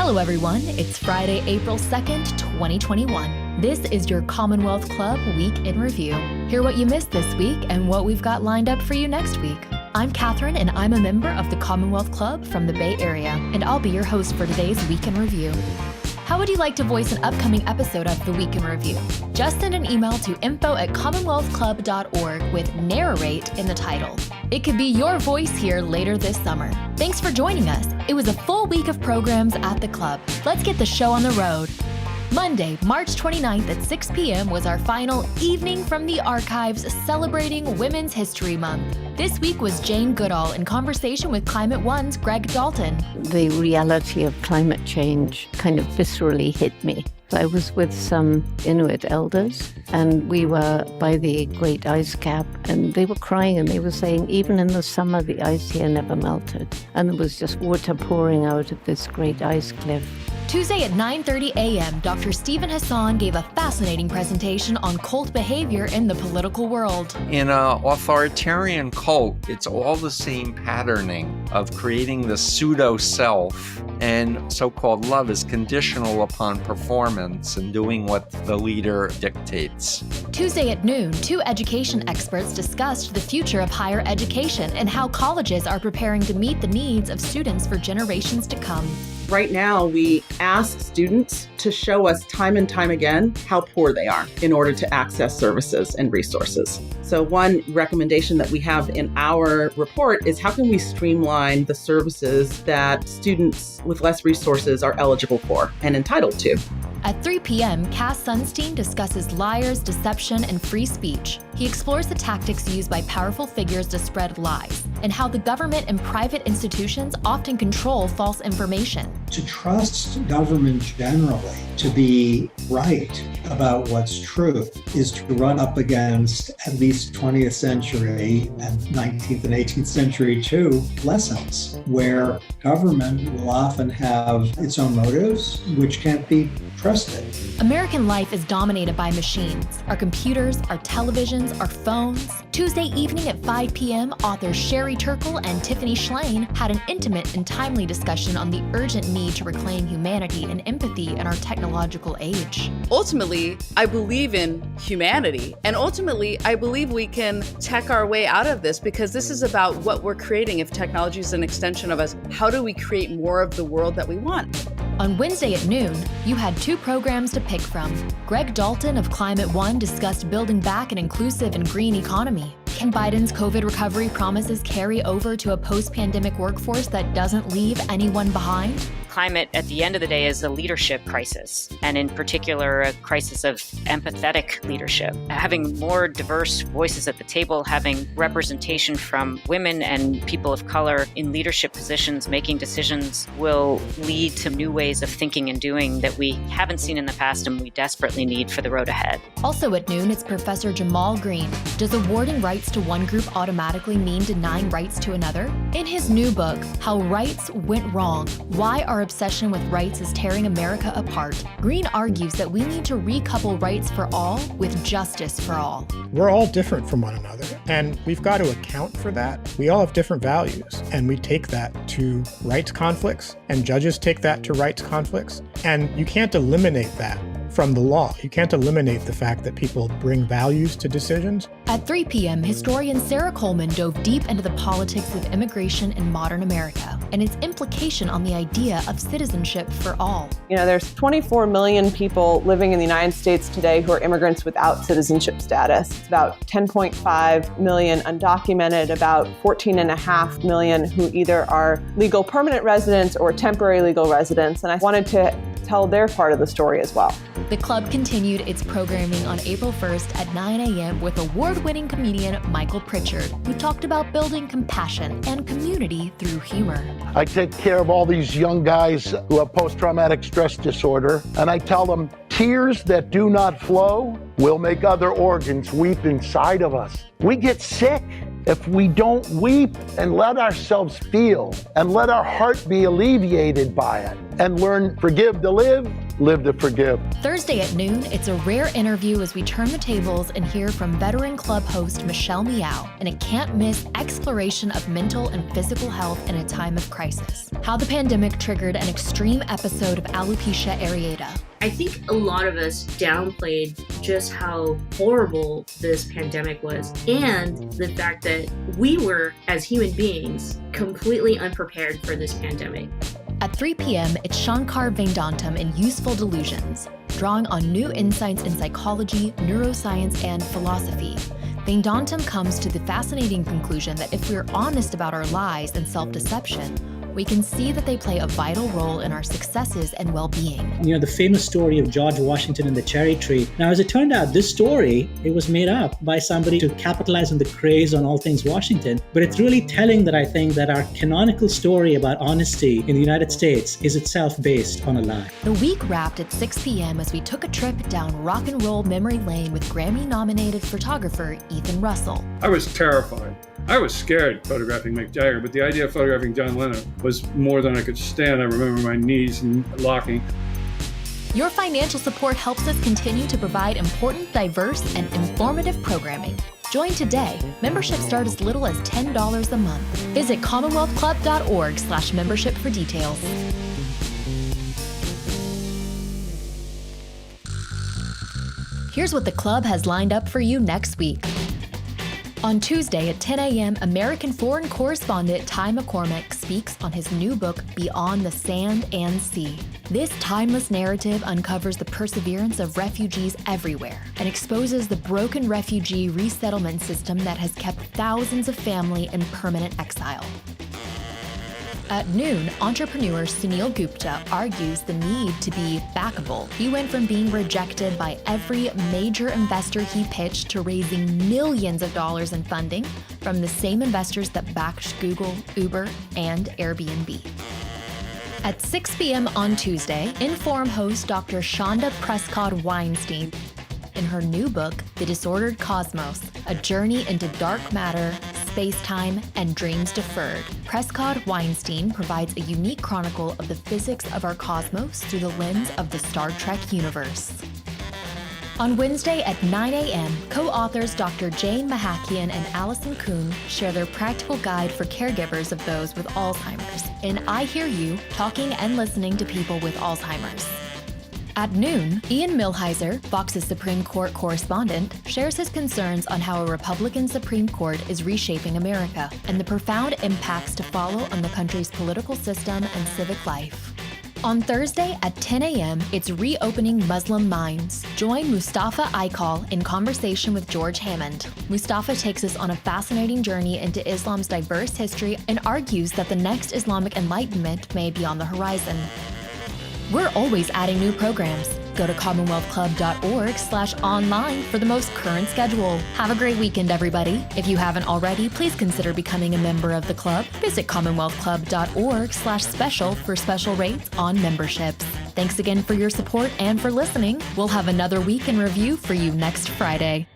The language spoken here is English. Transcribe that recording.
Hello, everyone. It's Friday, April 2nd, 2021. This is your Commonwealth Club Week in Review. Hear what you missed this week and what we've got lined up for you next week. I'm Catherine, and I'm a member of the Commonwealth Club from the Bay Area, and I'll be your host for today's Week in Review. How would you like to voice an upcoming episode of the Week in Review? Just send an email to info@commonwealthclub.org with narrate in the title. It could be your voice here later this summer. Thanks for joining us. It was a full week of programs at the club. Let's get the show on the road. Monday, March 29th at 6 p.m. was our final Evening from the Archives celebrating Women's History Month. This week was Jane Goodall in conversation with Climate One's Greg Dalton. The reality of climate change kind of viscerally hit me. I was with some Inuit elders, and we were by the Great Ice Cap, and they were crying, and they were saying, even in the summer, the ice here never melted. And there was just water pouring out of this great ice cliff. Tuesday at 9:30 a.m., Dr. Stephen Hassan gave a fascinating presentation on cult behavior in the political world. In an authoritarian cult, it's all the same patterning of creating the pseudo-self, and so-called love is conditional upon performance and doing what the leader dictates. Tuesday at noon, two education experts discussed the future of higher education and how colleges are preparing to meet the needs of students for generations to come. Right now, we ask students to show us time and time again how poor they are in order to access services and resources. So one recommendation that we have in our report is how can we streamline the services that students with less resources are eligible for and entitled to. At 3 p.m., Cass Sunstein discusses liars, deception, and free speech. He explores the tactics used by powerful figures to spread lies and how the government and private institutions often control false information. To trust government generally to be right about what's true is to run up against at least 20th century and 19th and 18th century too lessons where government will often have its own motives which can't be trusted. American life is dominated by machines. Our computers, our televisions, our phones. Tuesday evening at 5 p.m., authors Sherry Turkle and Tiffany Schlein had an intimate and timely discussion on the urgent need to reclaim humanity and empathy in our technological age. Ultimately, I believe in humanity, and ultimately, I believe we can tech our way out of this because this is about what we're creating. If technology is an extension of us, how do we create more of the world that we want? On Wednesday at noon, you had two programs to pick from. Greg Dalton of Climate One discussed building back an inclusive and green economy. Can Biden's COVID recovery promises carry over to a post-pandemic workforce that doesn't leave anyone behind? Climate, at the end of the day, is a leadership crisis, and in particular, a crisis of empathetic leadership. Having more diverse voices at the table, having representation from women and people of color in leadership positions, making decisions, will lead to new ways of thinking and doing that we haven't seen in the past and we desperately need for the road ahead. Also at noon, it's Professor Jamal Green. Does awarding rights to one group automatically mean denying rights to another? In his new book, How Rights Went Wrong, Why Our Obsession with Rights is Tearing America Apart, Green argues that we need to recouple rights for all with justice for all. We're all different from one another, and we've got to account for that. We all have different values, and we take that to rights conflicts, and judges take that to rights conflicts, and you can't eliminate that from the law. You can't eliminate the fact that people bring values to decisions. At 3 p.m., historian Sarah Coleman dove deep into the politics of immigration in modern America and its implication on the idea of citizenship for all. You know, there's 24 million people living in the United States today who are immigrants without citizenship status. It's about 10.5 million undocumented, about 14.5 million who either are legal permanent residents or temporary legal residents. And I wanted to tell their part of the story as well. The club continued its programming on April 1st at 9 a.m. with award-winning comedian Michael Pritchard, who talked about building compassion and community through humor. I take care of all these young guys who have post-traumatic stress disorder, and I tell them, tears that do not flow will make other organs weep inside of us. We get sick if we don't weep and let ourselves feel and let our heart be alleviated by it and learn forgive to live live to forgive. Thursday at noon, it's a rare interview as we turn the tables and hear from veteran club host Michelle Meow in a can't-miss exploration of mental and physical health in a time of crisis. How the pandemic triggered an extreme episode of alopecia areata. I think a lot of us downplayed just how horrible this pandemic was and the fact that we were, as human beings, completely unprepared for this pandemic. At 3 p.m., it's Shankar Vedantam in Useful Delusions, drawing on new insights in psychology, neuroscience, and philosophy. Vedantam comes to the fascinating conclusion that if we're honest about our lies and self-deception, we can see that they play a vital role in our successes and well-being. You know, the famous story of George Washington and the cherry tree. Now, as it turned out, this story, it was made up by somebody to capitalize on the craze on all things Washington. But it's really telling that I think that our canonical story about honesty in the United States is itself based on a lie. The week wrapped at 6 p.m. as we took a trip down rock and roll memory lane with Grammy-nominated photographer Ethan Russell. I was terrified. I was scared photographing Mick Jagger, but the idea of photographing John Lennon was more than I could stand. I remember my knees locking. Your financial support helps us continue to provide important, diverse, and informative programming. Join today. Membership starts as little as $10 a month. Visit commonwealthclub.org/membership for details. Here's what the club has lined up for you next week. On Tuesday at 10 a.m., American foreign correspondent Ty McCormick speaks on his new book, Beyond the Sand and Sea. This timeless narrative uncovers the perseverance of refugees everywhere and exposes the broken refugee resettlement system that has kept thousands of families in permanent exile. At noon, entrepreneur Sunil Gupta argues the need to be backable. He went from being rejected by every major investor he pitched to raising millions of dollars in funding from the same investors that backed Google, Uber, and Airbnb. At 6 p.m. on Tuesday, Inform host Dr. Shonda Prescott-Weinstein in her new book, The Disordered Cosmos, a journey into dark matter, space-time, and dreams deferred. Prescott-Weinstein provides a unique chronicle of the physics of our cosmos through the lens of the Star Trek universe. On Wednesday at 9 a.m., co-authors Dr. Jane Mahakian and Allison Kuhn share their practical guide for caregivers of those with Alzheimer's in I Hear You, talking and listening to people with Alzheimer's. At noon, Ian Millhiser, Fox's Supreme Court correspondent, shares his concerns on how a Republican Supreme Court is reshaping America and the profound impacts to follow on the country's political system and civic life. On Thursday at 10 a.m., it's Reopening Muslim Minds. Join Mustafa Aikal in conversation with George Hammond. Mustafa takes us on a fascinating journey into Islam's diverse history and argues that the next Islamic Enlightenment may be on the horizon. We're always adding new programs. Go to commonwealthclub.org/online for the most current schedule. Have a great weekend, everybody. If you haven't already, please consider becoming a member of the club. Visit commonwealthclub.org/special for special rates on memberships. Thanks again for your support and for listening. We'll have another week in review for you next Friday.